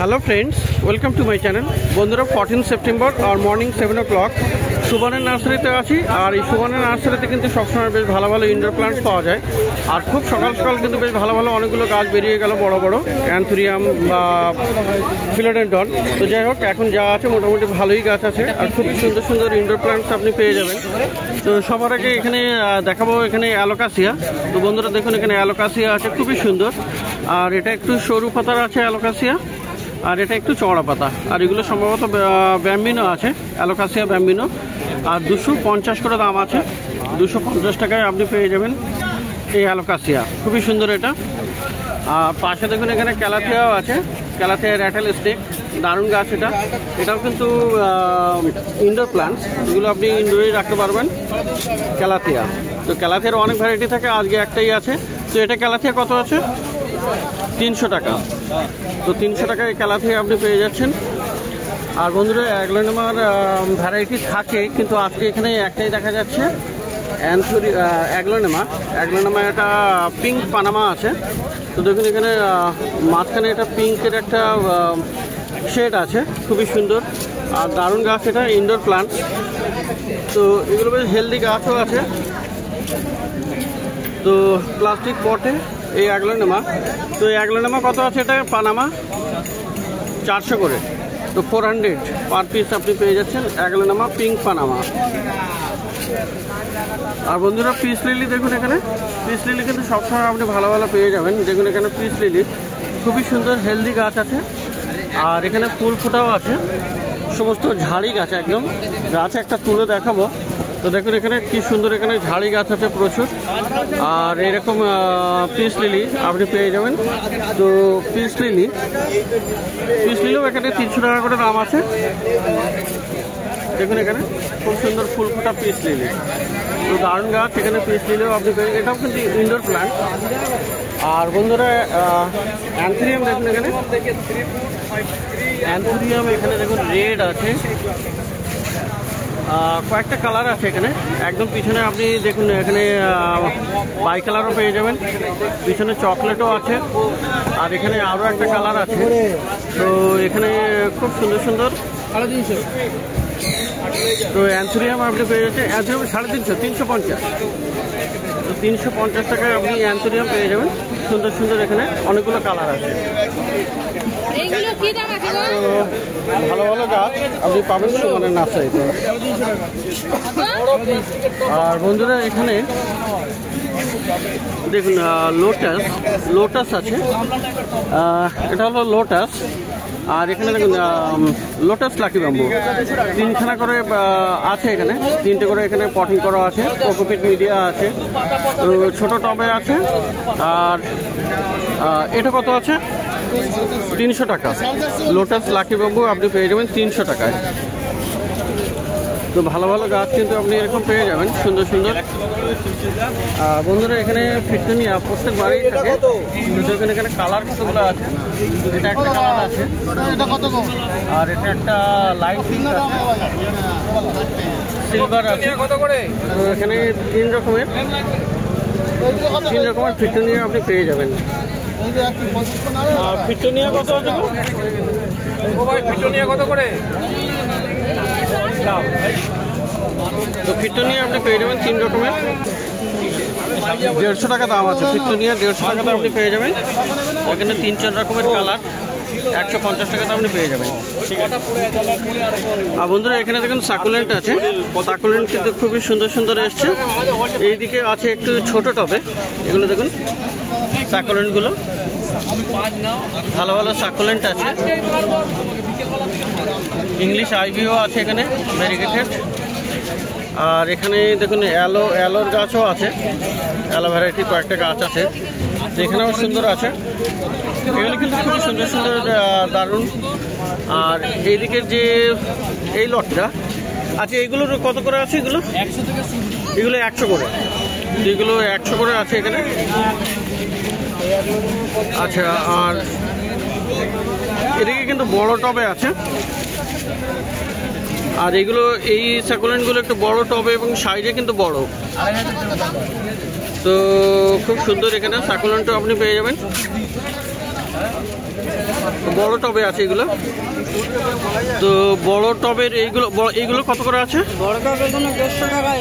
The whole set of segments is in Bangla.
Hello friends, welcome to my channel. बंधुरा 14 सेप्टेम्बर और मर्निंग 7 o'clock सुबाনের नार्सारिते आছি। और এই সুবানের নার্সারিতে কিন্তু সবসময় বেশ ভালো ভালো ইনডোর প্লান্টস পাওয়া যায়। আর খুব সকাল সকাল কিন্তু বেশ ভালো ভালো অনেকগুলো গাছ বেরিয়ে গেল, বড় বড় অ্যান্থুরিয়াম বা ফিলোডেন্ড্রন। তো যাই হোক, এখন যা আছে মোটামুটি ভালোই গাছ আছে আর খুবই সুন্দর সুন্দর ইনডোর প্লান্টস আপনি পেয়ে যাবেন। তো সবার আগে এখানে দেখাবো এখানে অ্যালোকাসিয়া। তো বন্ধুরা দেখুন, এখানে অ্যালোকাসিয়া আছে খুবই সুন্দর। আর এটা একটু সরু পাতার আছে অ্যালোকাসিয়া, আর এটা একটু চওড়া পাতা। আর এগুলো সম্ভবত ব্যাম্বিনো আছে, অ্যালোকাসিয়া ব্যাম্বিনো। আর 250 করে দাম আছে, 250 টাকায় আপনি পেয়ে যাবেন এই অ্যালোকাসিয়া, খুবই সুন্দর এটা। আর পাশে দেখুন এখানে ক্যালাথিয়াও আছে, ক্যালাথিয়া র্যাটেল স্টিক, দারুণ গাছ এটা। এটাও কিন্তু ইনডোর প্লান্টস, এগুলো আপনি ইনডোরেই রাখতে পারবেন। ক্যালাথিয়া, তো ক্যালাথিয়ার অনেক ভ্যারাইটি থাকে, আজকে একটাই আছে। তো এটা ক্যালাথিয়া কত আছে? 300 টাকা। তো 300 টাকায় ক্যালাথিয়া আপনি পেয়ে যাচ্ছেন। আর বন্ধুরা অ্যাগ্লোনেমার ভ্যারাইটি থাকে, কিন্তু আজকে এখানে একটাই দেখা যাচ্ছে অ্যাগ্লোনেমা। এটা পিঙ্ক পানামা আছে। তো দেখুন এখানে মাঝখানে এটা পিঙ্কের একটা শেড আছে, খুবই সুন্দর আর দারুণ গাছ। এটা ইনডোর প্লান্ট, তো এগুলো বেশ হেলদি গাছও আছে। তো প্লাস্টিক পটে এই অ্যাগ্লোনেমা। তো এই অ্যাগ্লোনেমা কত আছে? এটা পানামা 400 করে। তো 400 পার পিস আপনি পেয়ে যাচ্ছেন অ্যাগ্লোনেমা পিঙ্ক পানামা। আর বন্ধুরা পিস লিলি দেখুন, এখানে পিস লিলি কিন্তু সবসময় আপনি ভালো ভালো পেয়ে যাবেন। দেখুন এখানে পিস লিলি খুবই সুন্দর হেলদি গাছ আছে। আর এখানে ফুল ফোটাও আছে, সমস্ত ঝাড়ি গাছ একদম। গাছ একটা তুলে দেখাবো। তো দেখুন এখানে কি সুন্দর, এখানে ঝাড়ি গাছ আছে প্রচুর। আর এরকম পিস লিলি আপনি পেয়ে যাবেন। তো পিস লিলিও এখানে 300 টাকা করে দাম আছে। দেখুন এখানে খুব সুন্দর ফুল ফোটা পিস লিলি, তো দারুণ গাছ। এখানে পিস লিলিও আপনি পেয়ে, এটাও কিন্তু ইনডোর প্ল্যান্ট। আর বন্ধুরা অ্যান্থুরিয়াম দেখুন, এখানে অ্যান্থুরিয়াম এখানে দেখুন রেড আছে, কয়েকটা কালার আছে এখানে। একদম পিছনে আপনি দেখুন এখানে বাই কালারও পেয়ে যাবেন, পিছনে চকলেটও আছে। আর এখানে আরও একটা কালার আছে। তো এখানে খুব সুন্দর সুন্দর। তো অ্যান্থুরিয়াম আপনি পেয়ে যাচ্ছেন, অ্যান্থুরিয়াম 350, 350। তো 350 টাকায় আপনি অ্যান্থুরিয়াম পেয়ে যাবেন, সুন্দর সুন্দর। এখানে অনেকগুলো কালার আছে। ভালো ভালো গাছ আপনি পাবেন সুবানের নার্সারিতে। আর বন্ধুরা এখানে দেখুন লোটাস আছে, এটা হলো লোটাস। আর এখানে দেখুন লোটাস লাকি ব্যাম্বু 3খানা করে আছে এখানে, 3টে করে এখানে পটিং করা আছে। কোকোপিট মিডিয়া আছে, তো ছোটো টবে আছে। আর এটা কত আছে? 300 টাকা। লোটাস লাকি ব্যাম্বু আপনি পেয়ে যাবেন 300 টাকায়। তো ভালো ভালো গাছ কিন্তু আপনি এরকম পেয়ে যাবেন, সুন্দর সুন্দর। বন্ধুরা এখানে ফিটনিয়া প্রত্যেক বাড়ি থাকে। দেখুন এখানে কালার কতগুলো আছে। এটা একটা কালার আছে, আর এটা একটা লাইট পিঙ্ক আছে, সিলভার আছে। তো এখানে 3 রকমের ফিটনিয়া আপনি পেয়ে যাবেন। ফিটনিয়া কত আছে? ফিটনিয়া কত করে? তো ফিটনিয়া আপনি পেয়ে যাবেন 3 রকমের, 150 টাকা দাম আছে। ফিটনিয়া 150 টাকাতে আপনি পেয়ে যাবেন। এখানে 3-4 রকমের কালার, 150 টাকাতে আপনি পেয়ে যাবেন। আর বন্ধুরা এখানে দেখুন সাকুলেন্ট আছে, সাকুলেন্ট কিন্তু খুবই সুন্দর সুন্দর এসছে। এইদিকে আছে একটু ছোট টবে, এগুলো দেখুন সাকুলেন্টগুলো, ভালো ভালো সাকুলেন্ট আছে। ইংলিশ আইভিও আছে এখানে, ভ্যারিগেটেড। আর এখানে দেখুন অ্যালোর গাছও আছে, অ্যালো ভ্যারাইটি কয়েকটা গাছ আছে, এখানেও সুন্দর আছে। এগুলো কিন্তু খুবই সুন্দর সুন্দর, দারুণ। আর এইদিকের যে এই লটটা আছে, এগুলোর কত করে আছে? এগুলো 100 করে। এগুলো 100 করে আছে এখানে। আচ্ছা, আর এদিকে কিন্তু বড় টবে আছে। আর এগুলো এই সাকুলেন্টগুলো একটু বড় টবে এবং সাইজে কিন্তু বড়। তো খুব সুন্দর এখানে সাকুলেন্টও আপনি পেয়ে যাবেন। বড় টবে আছে এগুলো। তো বড় টবের এইগুলো কত করে আছে? বড় টবের কোনো 150 টাকা,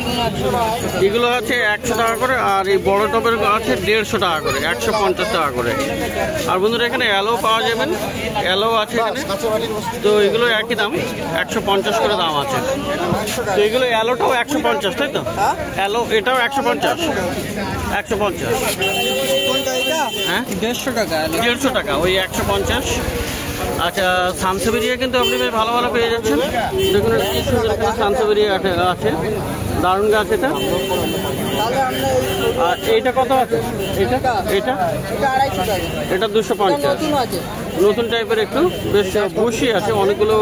এগুলো আছে 100 টাকা করে, আর এই বড় টবের আছে 150 টাকা করে, 150 টাকা করে। আর বন্ধুরা এখানে অ্যালো পাওয়া যাবেন, অ্যালো আছে এখানে। তো এগুলো একই দাম, 150 করে দাম আছে। তো এগুলো অ্যালোটাও 150, তাই তো? অ্যালো এটাও 150, 150। হ্যাঁ 150 টাকা, 150 টাকা, ওই 150। আচ্ছা, সানসেবেরিয়া কিন্তু আপনি বেশ ভালো ভালো পেয়ে যাচ্ছেন। দেখুন কি সুন্দর একটা সানসেবেরিয়া আছে, দারুণ গাছ এটা। আর এইটা কত আছে? এটা এটা এটা 250। নতুন টাইপের একটু বেশ বসি আছে, অনেকগুলো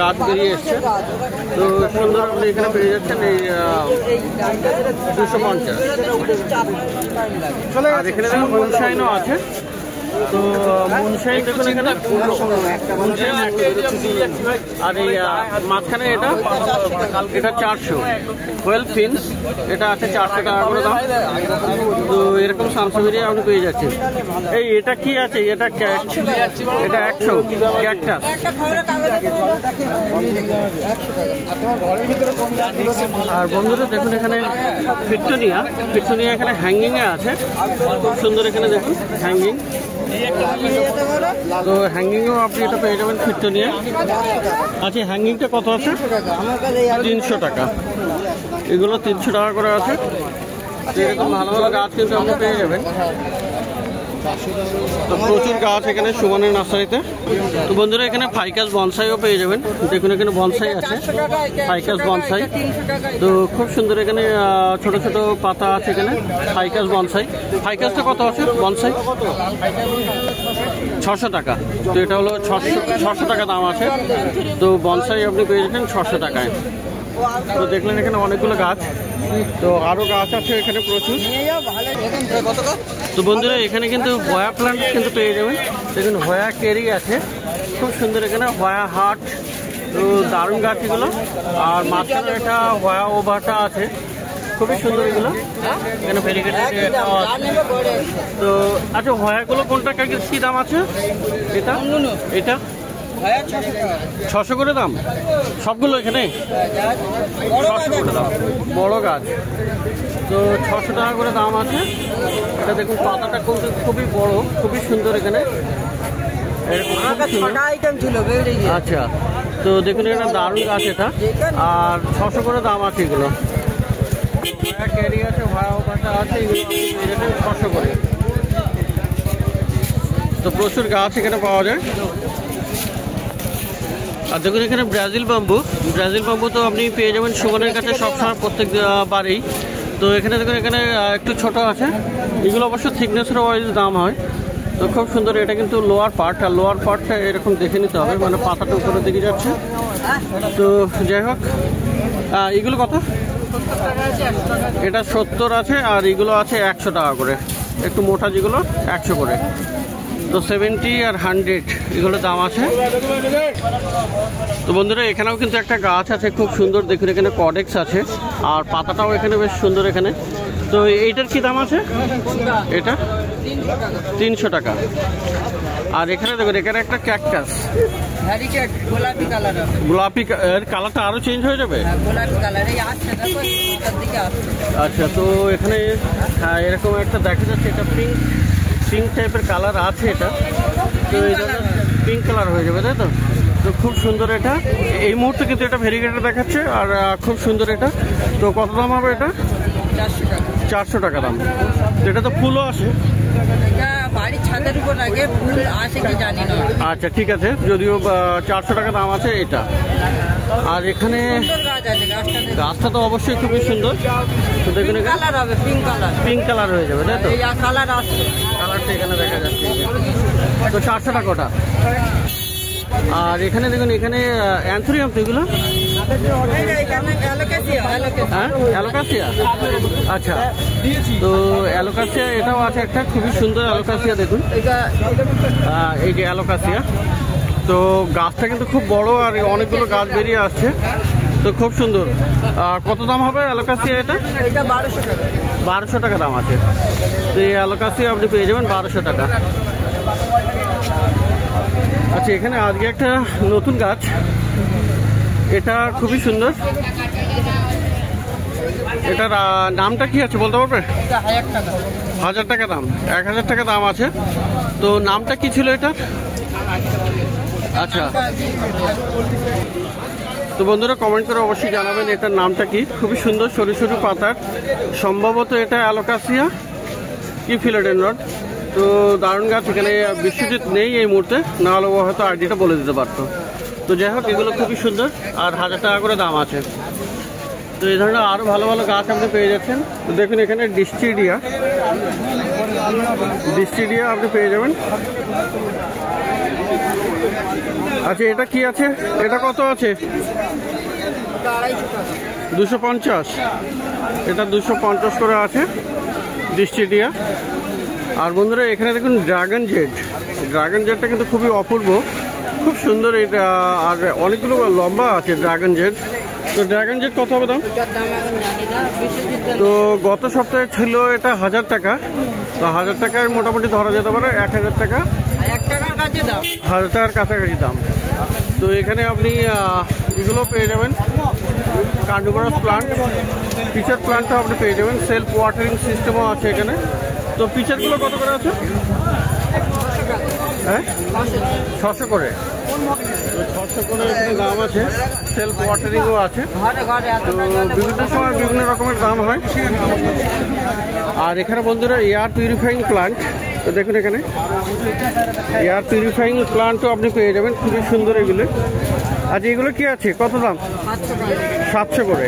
গাছ বেরিয়ে এসছে। তো সুন্দর আপনি এখানে পেয়ে যাচ্ছেন এই 250। আর এখানে দেখুন মুনশাইনও আছে। তো মুনশাইন দেখুন এখানে, আর এই মাঝখানে এটা 400। 12 পিন্স এটা আছে 400 টাকা করে দাম। তো এরকম সানসেবেরিয়া আপনি পেয়ে যাচ্ছেন। এটা কি আছে? এটা 100 ক্যাকটাস। আর বন্ধুরা দেখুন এখানে পিটুনিয়া এখানে হ্যাঙ্গিংয়ে আছে, খুব সুন্দর। এখানে দেখুন হ্যাঙ্গিং। তো হ্যাঙ্গিংও আপনি এটা পেয়ে যাবেন পিটুনিয়া। আচ্ছা, হ্যাঙ্গিংটা কত আছে? 300 টাকা। এগুলো 300 টাকা করে আছে। এরকম ভালো ভালো গাছ কিন্তু আপনি পেয়ে যাবেন। তো প্রচুর গাছ এখানে সুমনের নার্সারিতে। তো বন্ধুরা এখানে ফাইকাস বনসাইও পেয়ে যাবেন। দেখুন এখানে বনসাই আছে, ফাইকাস বনসাই। তো খুব সুন্দর এখানে ছোট ছোট পাতা আছে এখানে, ফাইকাস বনসাই। ফাইকাসটা কত আছে বনসাই? 600 টাকা। তো এটা হলো 600 টাকা দাম আছে। তো বনসাই আপনি পেয়ে যাবেন 600 টাকায়। তো দেখলেন এখানে অনেকগুলো গাছ, তো আরো গাছ আছে এখানে প্রচুর। তো বন্ধুরা এখানে কিন্তু হয়া প্লান্ট কিন্তু পেয়ে যাবেন। দেখুন হয়া কেরি আছে, খুব সুন্দর এখানে হয়া হাট। তো দারুণ গাছ এগুলো। আর মাঝখানে একটা হয়া ওভারটা আছে, খুবই সুন্দর এগুলো। এখানে ভেরিগেটেড। তো আচ্ছা, হয়াগুলো কোনটা কি দাম আছে? এটা 600 করে দাম সবগুলো এখানে, 600 করে দাম। বড় গাছ তো 600 টাকা করে দাম আছে। এটা দেখুন পাতাটা খুবই বড়, খুবই সুন্দর এখানে। আচ্ছা, তো দেখুন এটা দারুণ গাছ এটা। আর 600 করে দাম আছে এগুলো। ক্যারি আছে, ভাড়া আছে, এগুলো 600 করে। তো প্রচুর গাছ এখানে পাওয়া যায়। আর দেখুন এখানে ব্রাজিল বাম্বু তো আপনি পেয়ে যাবেন সুমনের কাছে সবসময়, প্রত্যেক বারেই। তো এখানে দেখুন এখানে একটু ছোট আছে, এগুলো অবশ্য থিকনেসের ওয়াইজ দাম হয়। তো খুব সুন্দর। এটা কিন্তু লোয়ার পার্ট, আর লোয়ার পার্টটা এরকম দেখে নিতে হবে, মানে পাতাটা উপরের দিকে যাচ্ছে। তো যাই হোক, এগুলো কত? এটা 70 আছে, আর এগুলো আছে 100 টাকা করে। একটু মোটা যেগুলো 100 করে। তো 70 আর 100 এগুলো দাম আছে। তো বন্ধুরা এখানেও কিন্তু একটা গাছ আছে খুব সুন্দর, দেখুন এখানে কডেক্স আছে, আর পাতাটাও এখানে বেশ সুন্দর এখানে। তো এইটার কি দাম আছে? এটা 300 টাকা। আর এখানে দেখুন এখানে একটা ক্যাকটাস, গোলাপি কালারটা আরো চেঞ্জ হয়ে যাবে। আচ্ছা, তো এখানে এরকম একটা দেখা যাচ্ছে, এটা পিঙ্ক টাইপের কালার আছে এটা। তো এটা পিঙ্ক কালার হয়ে যাবে, তাই তো? তো খুব সুন্দর এটা। এই মুহূর্তে কিন্তু এটা ভেরিগেটেড দেখাচ্ছে, আর খুব সুন্দর এটা। তো কত দাম হবে এটা? 400 টাকা দাম। এটা তো ফুলও আসে, বাড়ির ছাদের উপর আগে ফুল আসে কি জানি না। আচ্ছা ঠিক আছে, যদিও 400 টাকা দাম আছে এটা। আর এখানে গাছটা তো অবশ্যই খুবই সুন্দর। তো দেখুন কালার হবে পিঙ্ক কালার হয়ে যাবে, তাই তো? কালার আসছে, কালারটা এখানে দেখা যাচ্ছে। তো 400 টাকা ওটা। আর এখানে দেখুন এখানে অ্যান্থোরিয়াম, তো এগুলো হ্যাঁ অ্যালোকাসিয়া। আচ্ছা, তো অ্যালোকাসিয়া এটাও আছে একটা, খুবই সুন্দর অ্যালোকাসিয়া। দেখুন এই যে অ্যালোকাসিয়া। তো গাছটা কিন্তু খুব বড়, আর অনেকগুলো গাছ বেরিয়ে আসছে। তো খুব সুন্দর। কত দাম হবে অ্যালোকাসিয়া? এটা 1200 টাকা দাম আছে। তো এই অ্যালোকাসিয়া আপনি পেয়ে যাবেন 1200 টাকা। আচ্ছা, এখানে আজকে একটা নতুন গাছ, এটা খুবই সুন্দর। এটার নামটা কি আছে বলতে পারবে? 1000 টাকা দাম, 1000 টাকা দাম আছে। তো নামটা কি ছিল এটা? আচ্ছা, তো বন্ধুরা কমেন্ট করে অবশ্যই জানাবেন এটার নামটা কি। খুবই সুন্দর সরু সরু পাতার, সম্ভবত এটা অ্যালোকাসিয়া কি ফিলোডেন্ড্রন। তো দারুণ গাছ। এখানে বিশ্বজিৎ নেই এই মুহূর্তে, নাহলে ও হয়তো আইডিটা বলে দিতে পারতো। তো যাই হোক, এগুলো খুবই সুন্দর আর 1000 টাকা করে দাম আছে। তো এই ধরনের আরও ভালো ভালো গাছ আপনি পেয়ে যাচ্ছেন। তো দেখুন এখানে ডিস্টিডিয়া আপনি পেয়ে যাবেন। আচ্ছা, এটা কি আছে? এটা কত আছে? 250। এটা 250 করে আছে ডিস্টিডিয়া। আর বন্ধুরা এখানে দেখুন ড্রাগন জেডটা কিন্তু খুবই অপূর্ব, খুব সুন্দর এটা। আর অনেকগুলো লম্বা আছে ড্রাগন জেড। তো ড্রাগন জেড কত হবে দাম? তো গত সপ্তাহে ছিল এটা 1000 টাকা। তো 1000 টাকায় মোটামুটি ধরা যেতে পারে 1000 টাকা, 1000 টাকার কাছাকাছি দাম। তো এখানে আপনি এগুলো পেয়ে যাবেন, কার্নিভোরাস প্লান্ট, পিচার প্লান্টও আপনি পেয়ে যাবেন। সেলফ ওয়াটারিং সিস্টেমও আছে এখানে। তো পিচারগুলো কত করে আছে? হ্যাঁ, 600 করে। তো 600 করে এখানে দাম আছে। সেলফ ওয়াটারিংও আছে। তো বিভিন্ন সময় বিভিন্ন রকমের দাম হয়। আর এখানে বন্ধুরা এয়ার পিউরিফাইং প্লান্ট, তো দেখুন এখানে এয়ার পিউরিফাইং প্লান্টও আপনি পেয়ে যাবেন, খুবই সুন্দর এগুলো। আচ্ছা, এগুলো কি আছে, কত দাম? 700 করে।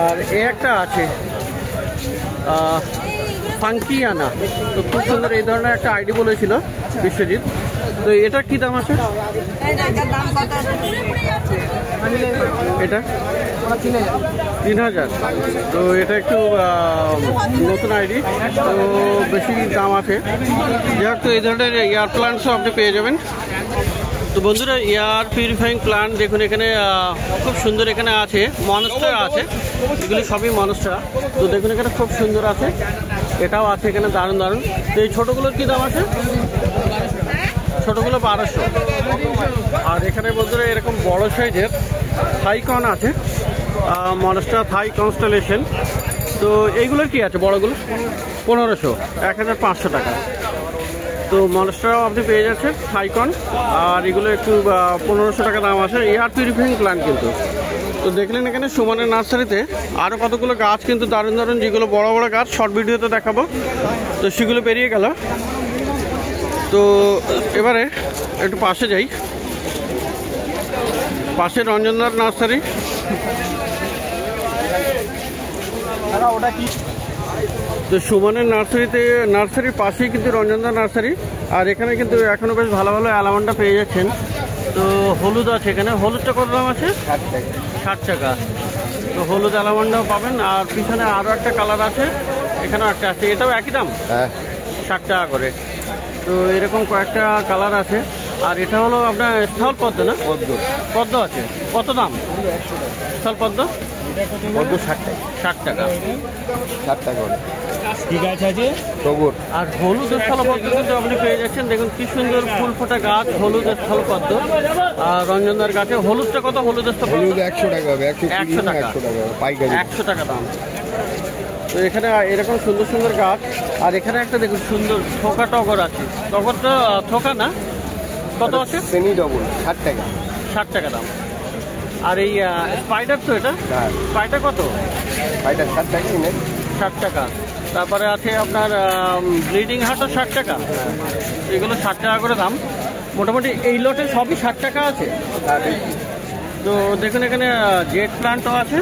আর এ একটা আছে ফাঙ্কিয়ানা, তো খুব সুন্দর। এই ধরনের একটা আইডি বলেছিল বিশ্বজিৎ। তো এটা কি দাম আছে? এটা 3000। তো এটা একটু নতুন আইডি, তো বেশি দাম আছে। যাই হোক, তো এই ধরনের এয়ার প্লান্টসও আপনি পেয়ে যাবেন। তো বন্ধুরা এয়ার পিউরিফাইং প্লান্ট দেখুন এখানে খুব সুন্দর। এখানে আছে মনস্টার আছে, এগুলি সবই মনস্টার। তো দেখুন এখানে খুব সুন্দর আছে, এটাও আছে এখানে দারুণ দারুণ। তো এই ছোটোগুলোর কী দাম আছে? ছোটোগুলো 1200। আর এখানে বন্ধুরা এরকম বড় সাইজের থাইকন আছে, মনস্টার থাই কনস্টেলেশন। তো এইগুলোর কি আছে বড়গুলো? 1500, 1500 টাকা। তো মনস্টারও আপনি পেয়ে যাচ্ছেন থাইকন। আর এগুলো একটু 1500 টাকা দাম আছে, এয়ার পিউরিফাইং প্লান্ট কিন্তু। তো দেখলেন এখানে সুমনের নার্সারিতে আরও কতগুলো গাছ কিন্তু দারুণ দারুণ, যেগুলো বড় বড় গাছ শর্ট ভিডিওতে দেখাবো। তো সেগুলো পেরিয়ে গেল। তো এবারে একটু পাশে যাই, পাশে রঞ্জনদার নার্সারি। ওটা কি? তো সুমনের নার্সারির পাশেই কিন্তু রঞ্জনদার নার্সারি। আর এখানে কিন্তু এখনও বেশ ভালো ভালো অ্যালামন্ডা পেয়ে যাচ্ছেন। তো হলুদ আছে এখানে, হলুদটা কত দাম আছে? 60 টাকা। তো হলুদ অ্যালামন্ডাও পাবেন। আর পিছনে আরও একটা কালার আছে, এখানেও একটা আছে, এটাও একই দাম, 60 টাকা করে। তো এরকম কয়েকটা কালার আছে। আর এটা হলো আপনার স্থল পদ্ম না? পদ্ম আছে, কত দাম স্থল পদ্ম? 60 টাকা। 60 টাকা ঠিক আছে। আর হলুদ স্থলপদ্ম কিন্তু আপনি পেয়ে যাচ্ছেন। দেখুন কি সুন্দর ফুল ফোটা গাছ, হলুদ স্থলপদ্ম। আর রঞ্জনদার গাছে হলুদটা কত? হলুদ স্থলপদ্ম 100 টাকা হবে, 100 টাকা পাইকারি, 100 টাকা দাম। তো এখানে এরকম সুন্দর সুন্দর গাছ। আর এখানে একটা দেখুন সুন্দর থোকা টগর আছে। টগরটা থোকা না, কত আছে? সেমি ডবল 60 টাকা, 60 টাকা দাম। আর এই স্পাইডার, তো এটা স্পাইডার কত? স্পাইডার 60 টাকা, 60 টাকা। তারপরে আছে আপনার ব্লিডিং হার্টও 60 টাকা। এগুলো 60 টাকা করে দাম। মোটামুটি এই লটে সবই 60 টাকা আছে। তো দেখুন এখানে জেট প্লান্টও আছে।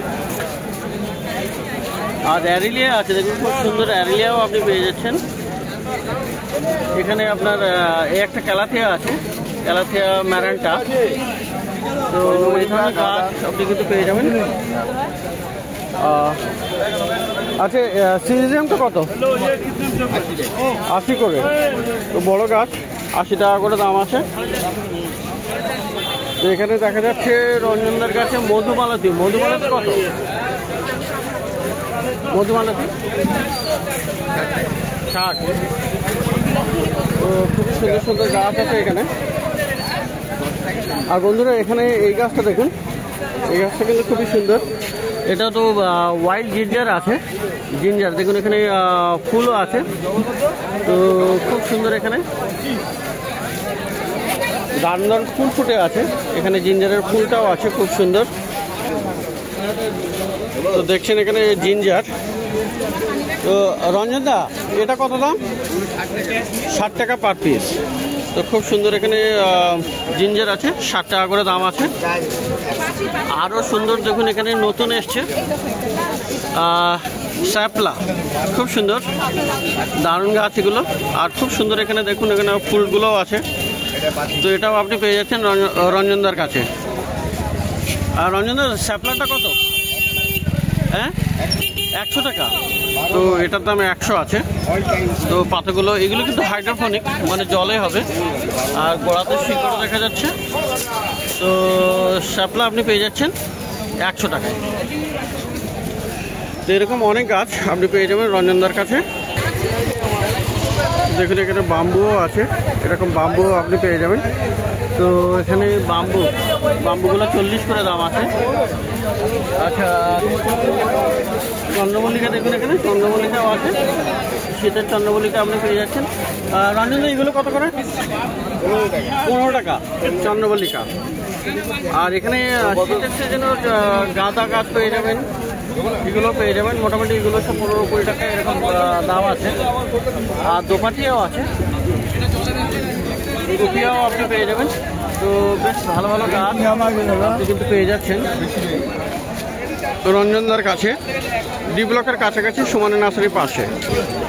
আর অ্যারিলিয়া আছে, দেখুন খুব সুন্দর অ্যারিলিয়াও আপনি পেয়ে যাচ্ছেন। এখানে আপনার একটা ক্যালাথিয়া আছে, ক্যালাথিয়া ম্যারান্টা। তো এই ধরনের গাছ আপনি কিন্তু পেয়ে যাবেন। আচ্ছা, সিরিজিয়ামটা কত? 80 করে। তো বড় গাছ 80 টাকা করে দাম আছে। তো এখানে দেখা যাচ্ছে রঞ্জনদার কাছে মধুমালতি কত? মধুমালতি 60। তো খুবই সুন্দর সুন্দর গাছ আছে এখানে। আর বন্ধুরা এখানে এই গাছটা দেখুন, এই গাছটা কিন্তু খুবই সুন্দর। এটা তো হোয়াইট জিঞ্জার আছে, জিঞ্জার দেখুন এখানে ফুলও আছে, তো খুব সুন্দর। এখানে দারুণ দারুণ ফুল ফুটে আছে, এখানে জিঞ্জারের ফুলটাও আছে খুব সুন্দর। তো দেখছেন এখানে জিঞ্জার। তো রঞ্জন দা এটা কত দাম? 60 টাকা পার পিস। তো খুব সুন্দর এখানে জিঞ্জার আছে, 60 টাকা করে দাম আছে। আরও সুন্দর দেখুন এখানে নতুন এসছে শ্যাপলা, খুব সুন্দর দারুণ গাছ এগুলো। আর খুব সুন্দর এখানে দেখুন এখানে ফুলগুলোও আছে। তো এটাও আপনি পেয়ে যাচ্ছেন রঞ্জনদার কাছে। আর রঞ্জনদার শ্যাপলাটা কত? হ্যাঁ 100 টাকা। তো এটার দাম 100 আছে। তো পাতাগুলো এগুলো কিন্তু হাইড্রোফোনিক, মানে জলে হবে, আর গোড়াতে শিকড় দেখা যাচ্ছে। তো শ্যাপলা আপনি পেয়ে যাচ্ছেন 100 টাকায়। তো এরকম অনেক গাছ আপনি পেয়ে যাবেন রঞ্জনদার কাছে। দেখুন এখানে বাম্বুও আছে, এরকম বাম্বুও আপনি পেয়ে যাবেন। তো এখানে বাম্বুগুলো 40 করে দাম আছে। আচ্ছা, চন্দ্রমল্লিকা দেখুন এখানে চন্দ্রমল্লিকাও আছে, শীতের চন্দ্রমল্লিকা আপনি পেয়ে যাচ্ছেন। রঞ্জন এগুলো কত করে? 15 টাকা চন্দ্রমল্লিকা। আর এখানে শীতের সিজনে গাঁদা গাছ পেয়ে যাবেন, এগুলো পেয়ে যাবেন। মোটামুটি এগুলো 15-20 টাকা এরকম দাম আছে। আর দোপাটিয়াও আছে, কপিয়াও আপনি পেয়ে যাবেন। তো বেশ ভালো ভালো গাছ আপনি কিন্তু পেয়ে যাচ্ছেন রঞ্জনদার কাছে, ডি ব্লকের কাছাকাছি সুমনের নার্সারির পাশে।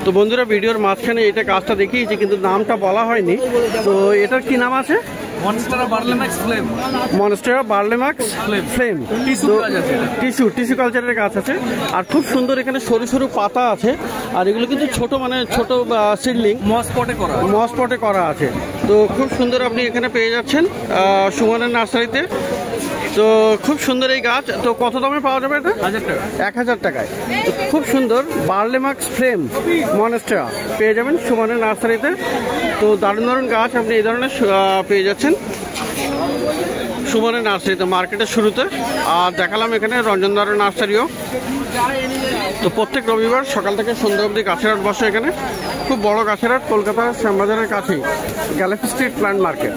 তো বন্ধুরা ভিডিওর মাঝখানে এটা গাছটা দেখিয়েছি কিন্তু নামটা বলা হয়নি। তো এটার কি নাম আছে? Monstera Burle Marx flame. Monstera Burle Marx flame. Tissue কালচারের গাছ আছে। আর খুব সুন্দর এখানে সরু সরু পাতা আছে। আর এগুলো কিন্তু ছোট, মানে ছোট সিডলিং মসপটে করা আছে। তো খুব সুন্দর আপনি এখানে পেয়ে যাচ্ছেন সুমনের নার্সারিতে। তো খুব সুন্দর এই গাছ। তো কত দামে পাওয়া যাবে এটা? 1000 টাকায়। তো খুব সুন্দর বার্লেম্যাক্স ফ্লেম মনস্টেরা পেয়ে যাবেন সুমনের নার্সারিতে। তো দারুণ দারুণ গাছ আপনি এই ধরনের পেয়ে যাচ্ছেন সুমনের নার্সারিতে মার্কেটের শুরুতে। আর দেখালাম এখানে রঞ্জনদার নার্সারিও। তো প্রত্যেক রবিবার সকাল থেকে সন্ধ্যা অবধি গাছের হাট বসে এখানে, খুব বড় গাছের হাট, কলকাতার শ্যামবাজারের কাছেই, গ্যালাক্সি স্ট্রিট প্ল্যান্ট মার্কেট।